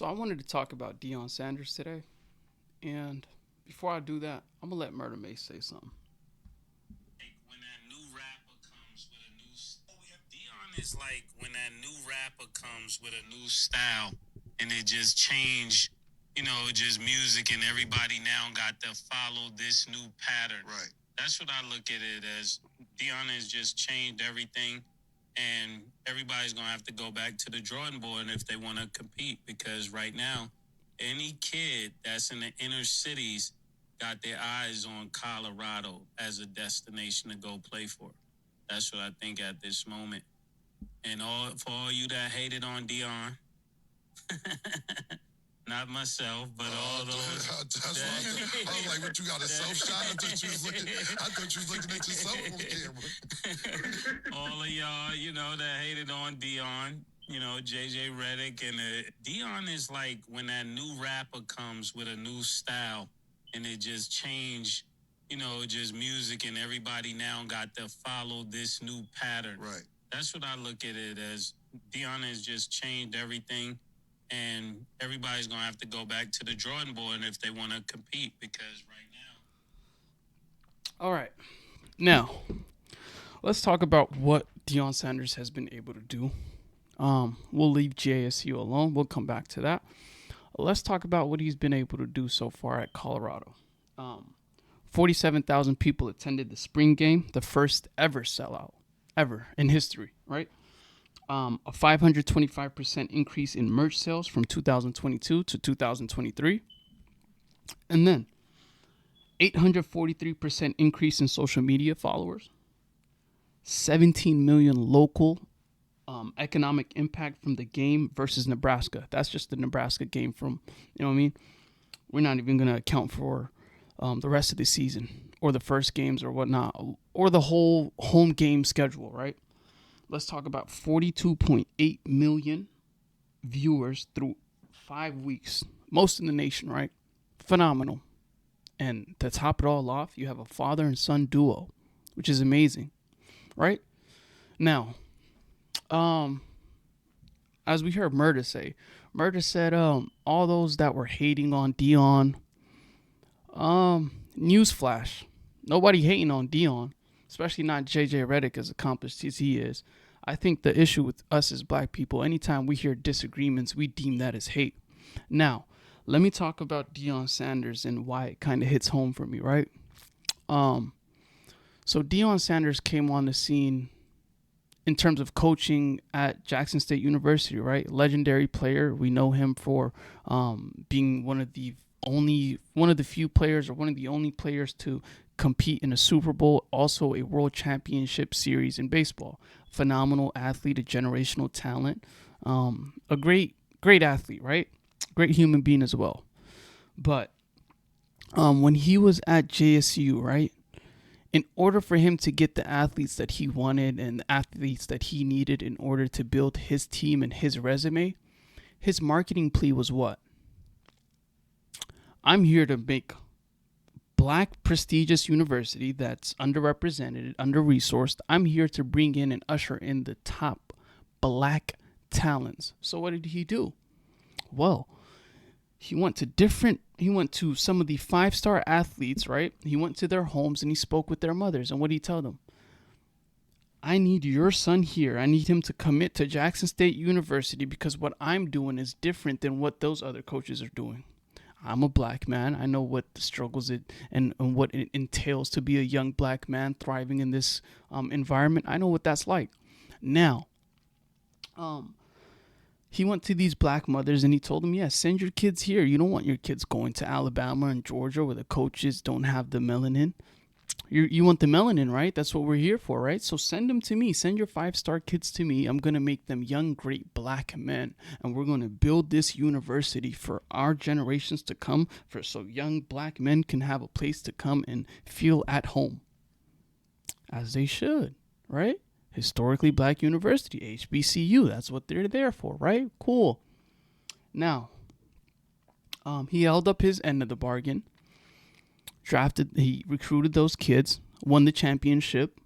So I wanted to talk about Deion Sanders today, and before I do that, I'm gonna let Murder Mace say something. When that new rapper comes with a new Dion is like when that new rapper comes with a new style and it just changed, just music and everybody now got to follow this new pattern. Right. That's what I look at it as. Dion has just changed everything and everybody's gonna have to go back to the drawing board if they wanna compete because right now, any kid that's in the inner cities got their eyes on Colorado as a destination to go play for. That's what I think at this moment. And all for all you that hated on Dion, not myself, but all those. I was like, what you got a self shot? I thought you was looking at yourself on camera. All of y'all, that hated on Dion, JJ Redick and Dion is like when that new rapper comes with a new style and it just changed, just music and everybody now got to follow this new pattern. Right. That's what I look at it as. Dion has just changed everything and everybody's gonna have to go back to the drawing board if they want to compete because right now. All right, now let's talk about what Deion Sanders has been able to do. We'll leave JSU alone. We'll come back to that. Let's talk about what he's been able to do so far at Colorado. 47,000 people attended the spring game, the first ever sellout ever in history, right? A 525% increase in merch sales from 2022 to 2023. And then 843% increase in social media followers. 17 million local economic impact from the game versus Nebraska. That's just the Nebraska game from, you know what I mean? We're not even going to account for the rest of the season or the first games or whatnot or the whole home game schedule, right? Let's talk about 42.8 million viewers through 5 weeks, most in the nation, right? Phenomenal. And to top it all off, you have a father and son duo, which is amazing, right? Now, as we heard Murda say, Murda said, all those that were hating on Deion, newsflash, nobody hating on Deion, especially not JJ Redick as accomplished as he is. I think the issue with us as black people, anytime we hear disagreements, we deem that as hate. Now, let me talk about Deion Sanders and why it kind of hits home for me, right? So Deion Sanders came on the scene in terms of coaching at Jackson State University, right? Legendary player. We know him for being one of the few players or one of the only players to compete in a Super Bowl, also a World Championship Series in baseball. Phenomenal athlete, a generational talent, a great athlete, right? Great human being as well. But when he was at JSU, right? In order for him to get the athletes that he wanted and the athletes that he needed in order to build his team and his resume, his marketing plea was what? I'm here to make black prestigious university that's underrepresented, under-resourced. I'm here to bring in and usher in the top black talents. So what did he do? Well, he went to some of the 5-star athletes, right? He went to their homes and he spoke with their mothers. And what did he tell them? I need your son here. I need him to commit to Jackson State University because what I'm doing is different than what those other coaches are doing. I'm a black man. I know what the struggles and what it entails to be a young black man thriving in this environment. I know what that's like. Now, he went to these black mothers and he told them, yes, send your kids here. You don't want your kids going to Alabama and Georgia where the coaches don't have the melanin. You want the melanin, right? That's what we're here for, right? So send them to me. Send your 5-star kids to me. I'm going to make them young, great black men. And we're going to build this university for our generations to come so young black men can have a place to come and feel at home. As they should, right? Historically black university, HBCU. That's what they're there for, right? Cool. Now, he held up his end of the bargain. He recruited those kids, won the championship,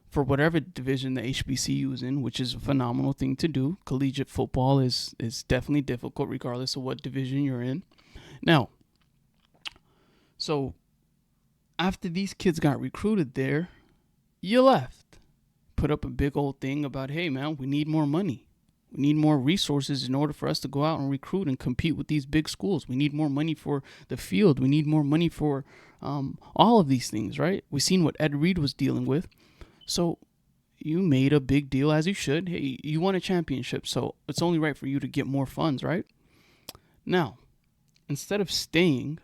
for whatever division the HBCU is in, which is a phenomenal thing to do. Collegiate football is definitely difficult regardless of what division you're in. Now, so after these kids got recruited there, you left. Put up a big old thing about, hey man, we need more money. We need more resources in order for us to go out and recruit and compete with these big schools. We need more money for the field. We need more money for all of these things, right? We've seen what Ed Reed was dealing with. So you made a big deal, as you should. Hey, you won a championship, so it's only right for you to get more funds, right? Now, instead of staying,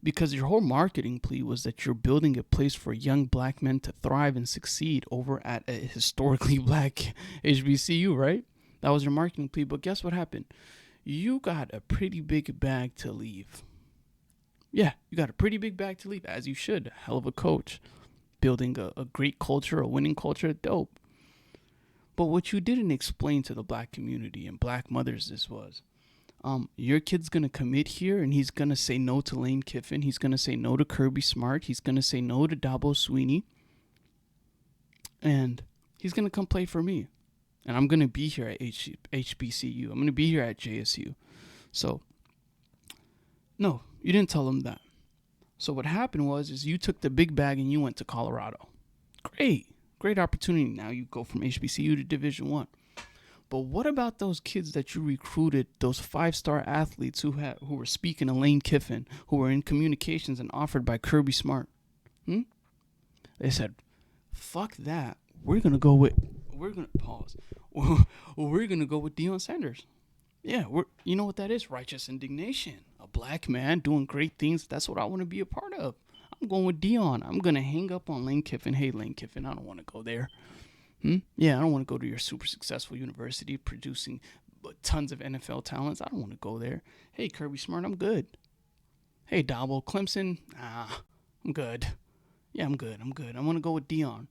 because your whole marketing plea was that you're building a place for young black men to thrive and succeed over at a historically black HBCU, right? That was your marketing plea. But guess what happened? You got a pretty big bag to leave. Yeah, you got a pretty big bag to leave, as you should. Hell of a coach. Building a great culture, a winning culture, dope. But what you didn't explain to the black community and black mothers this was, your kid's going to commit here and he's going to say no to Lane Kiffin. He's going to say no to Kirby Smart. He's going to say no to Dabo Sweeney. And he's going to come play for me. And I'm going to be here at HBCU. I'm going to be here at JSU. So, no, you didn't tell him that. So what happened is you took the big bag and you went to Colorado. Great opportunity. Now you go from HBCU to Division I. But what about those kids that you recruited, those 5-star athletes who were speaking to Lane Kiffin, who were in communications and offered by Kirby Smart? They said, fuck that. We're going to go with Deion Sanders. Yeah, you know what that is? Righteous indignation. A black man doing great things. That's what I want to be a part of. I'm going with Deion. I'm going to hang up on Lane Kiffin. Hey, Lane Kiffin, I don't want to go there. Yeah, I don't want to go to your super successful university producing tons of NFL talents. I don't want to go there. Hey, Kirby Smart, I'm good. Hey, Dabo, Clemson, I'm good. Yeah, I'm good. I want to go with Deion.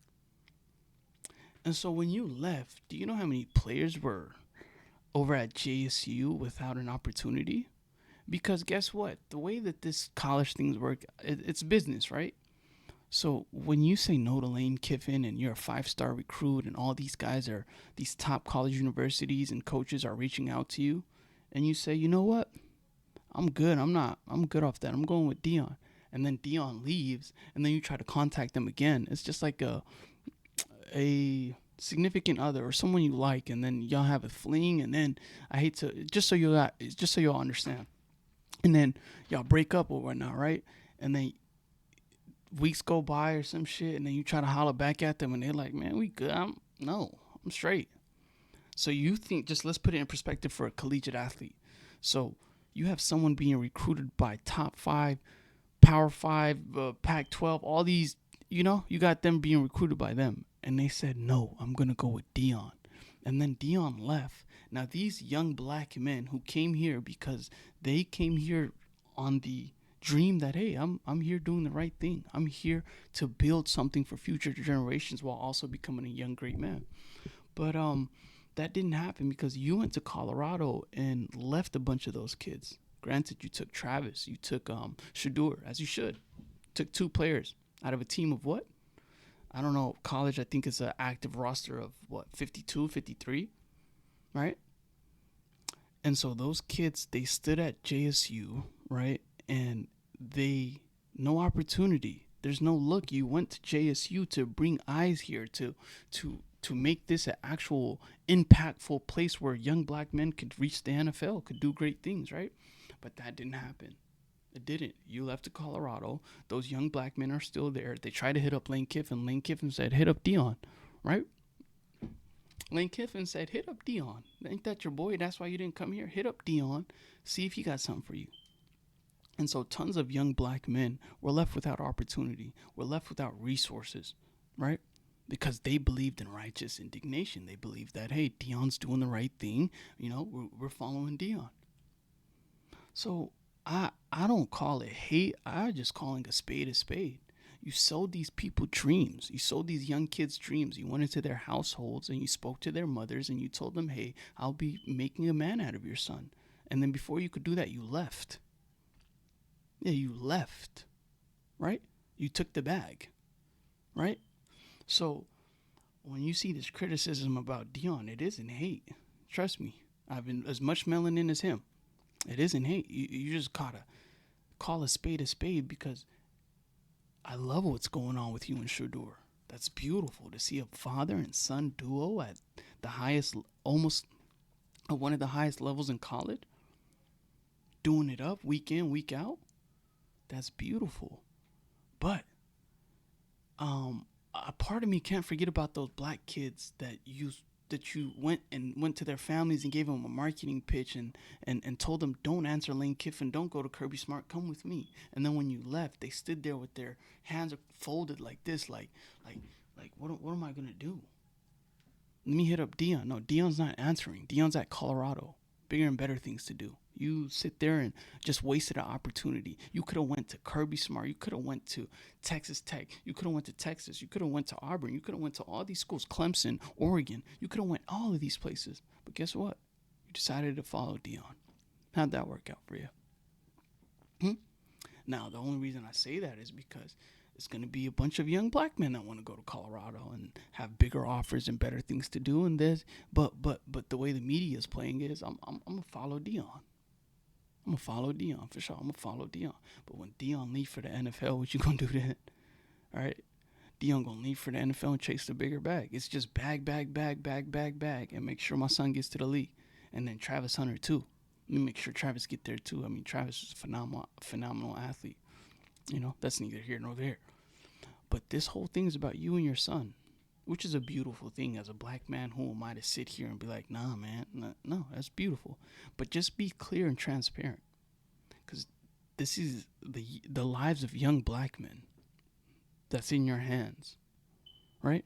And so when you left, do you know how many players were over at JSU without an opportunity? Because guess what? The way that this college things work, it's business, right? So when you say no to Lane Kiffin and you're a 5-star recruit and all these guys are these top college universities and coaches are reaching out to you and you say, you know what? I'm good. I'm good off that. I'm going with Deion. And then Deion leaves and then you try to contact them again. It's just like a significant other or someone you like and then y'all have a fling and then just so y'all understand. And then y'all break up or whatnot, right? And then weeks go by or some shit, and then you try to holler back at them, and they're like, "Man, we good? I'm straight." So you think, just let's put it in perspective for a collegiate athlete. So you have someone being recruited by top 5, Power 5, Pac-12, all these, you got them being recruited by them, and they said, "No, I'm gonna go with Deion." And then Deion left. Now these young black men who came here because they came here on the dream that, hey, I'm here doing the right thing. I'm here to build something for future generations while also becoming a young great man. But that didn't happen because you went to Colorado and left a bunch of those kids. Granted, you took Travis, you took Shadur, as you should. Took 2 players out of a team of what? I don't know. College, I think, is an active roster of 52, 53, right? And so those kids, they stood at JSU, right? And no opportunity. There's no look. You went to JSU to bring eyes here, to make this an actual impactful place where young black men could reach the NFL, could do great things, right? But that didn't happen. It didn't. You left to Colorado. Those young black men are still there. They tried to hit up Lane Kiffin. Lane Kiffin said, hit up Deion, right? Lane Kiffin said, hit up Deion. Ain't that your boy? That's why you didn't come here. Hit up Deion. See if he got something for you. And so tons of young black men were left without opportunity. Were left without resources, right? Because they believed in righteous indignation. They believed that, hey, Deion's doing the right thing. We're following Deion. So I don't call it hate. I'm just calling a spade a spade. You sold these people dreams. You sold these young kids dreams. You went into their households and you spoke to their mothers and you told them, hey, I'll be making a man out of your son. And then before you could do that, you left. Yeah, you left, right? You took the bag, right? So when you see this criticism about Deion, it isn't hate. Trust me, I've been as much melanin as him. It isn't hate. You just gotta call a spade because I love what's going on with you and Shador. That's beautiful to see a father and son duo at the highest, almost one of the highest levels in college, doing it up week in, week out. That's beautiful. But a part of me can't forget about those black kids that you went to their families and gave them a marketing pitch and told them don't answer Lane Kiffin, don't go to Kirby Smart, come with me. And then when you left, they stood there with their hands folded like this, like what am I gonna do? Let me hit up Deion. No, Deion's not answering. Deion's at Colorado, bigger and better things to do. You sit there and just wasted an opportunity. You could have went to Kirby Smart. You could have went to Texas Tech. You could have went to Texas. You could have went to Auburn. You could have went to all these schools, Clemson, Oregon. You could have went all of these places. But guess what? You decided to follow Deion. How'd that work out for you? Hmm? Now, the only reason I say that is because it's going to be a bunch of young black men that want to go to Colorado and have bigger offers and better things to do. And this, but the way the media is playing it is, I'm gonna follow Deion. I'm gonna follow Deion for sure. I'm gonna follow Deion. But when Deion leave for the NFL, what you gonna do then? All right, Deion gonna leave for the NFL and chase the bigger bag. It's just bag, and make sure my son gets to the league, and then Travis Hunter too. Let me make sure Travis get there too. I mean, Travis is a phenomenal athlete. That's neither here nor there. But this whole thing is about you and your son, which is a beautiful thing. As a black man, who am I to sit here and be like, nah, man, no, that's beautiful. But just be clear and transparent, because this is the lives of young black men that's in your hands, right?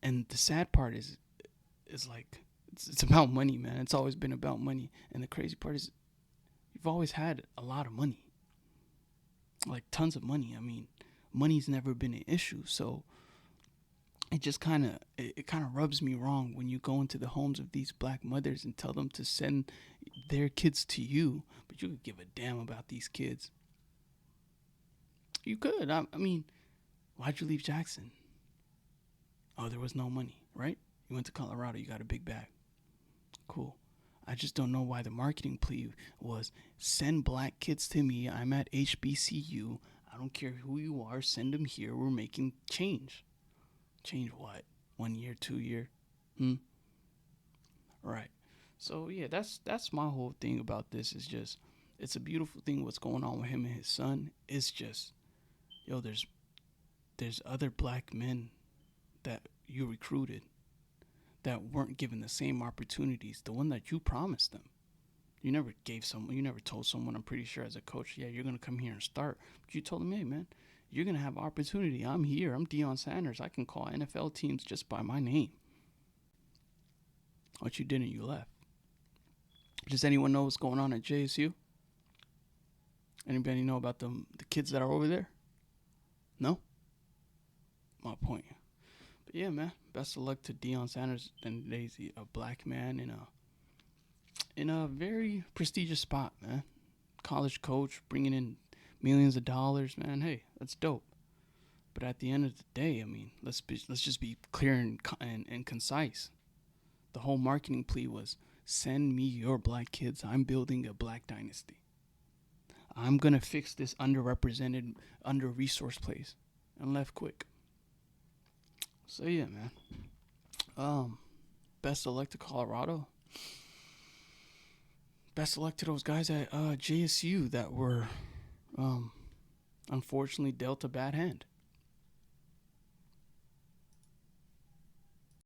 And the sad part is like it's about money, man. It's always been about money, and the crazy part is you've always had a lot of money, like tons of money. I mean, money's never been an issue, so it just kind of rubs me wrong when you go into the homes of these black mothers and tell them to send their kids to you, but you could give a damn about these kids. You could. I mean, why'd you leave Jackson? Oh, there was no money, right? You went to Colorado. You got a big bag. Cool. I just don't know why the marketing plea was send black kids to me. I'm at HBCU. I don't care who you are. Send them here. We're making change. Change what? 1 year, 2 year? Right. So yeah, that's my whole thing about this. Is just it's a beautiful thing what's going on with him and his son. It's just there's other black men that you recruited that weren't given the same opportunities, the one that you promised them. You never told someone, I'm pretty sure as a coach, yeah, you're gonna come here and start. But you told them, hey man, you're gonna have opportunity. I'm here. I'm Deion Sanders. I can call NFL teams just by my name. What you didn't, you left. Does anyone know what's going on at JSU? Anybody know about the kids that are over there? No? My point. But yeah, man, best of luck to Deion Sanders and Daisy, a black man in a very prestigious spot, man. College coach bringing in millions of dollars, man. Hey, that's dope. But at the end of the day, I mean, let's just be clear and concise. The whole marketing plea was send me your black kids. I'm building a black dynasty. I'm gonna fix this underrepresented, under-resourced place, and left quick. So yeah, man. Best of luck to Colorado. Best of luck to those guys at JSU that were, um, unfortunately dealt a bad hand.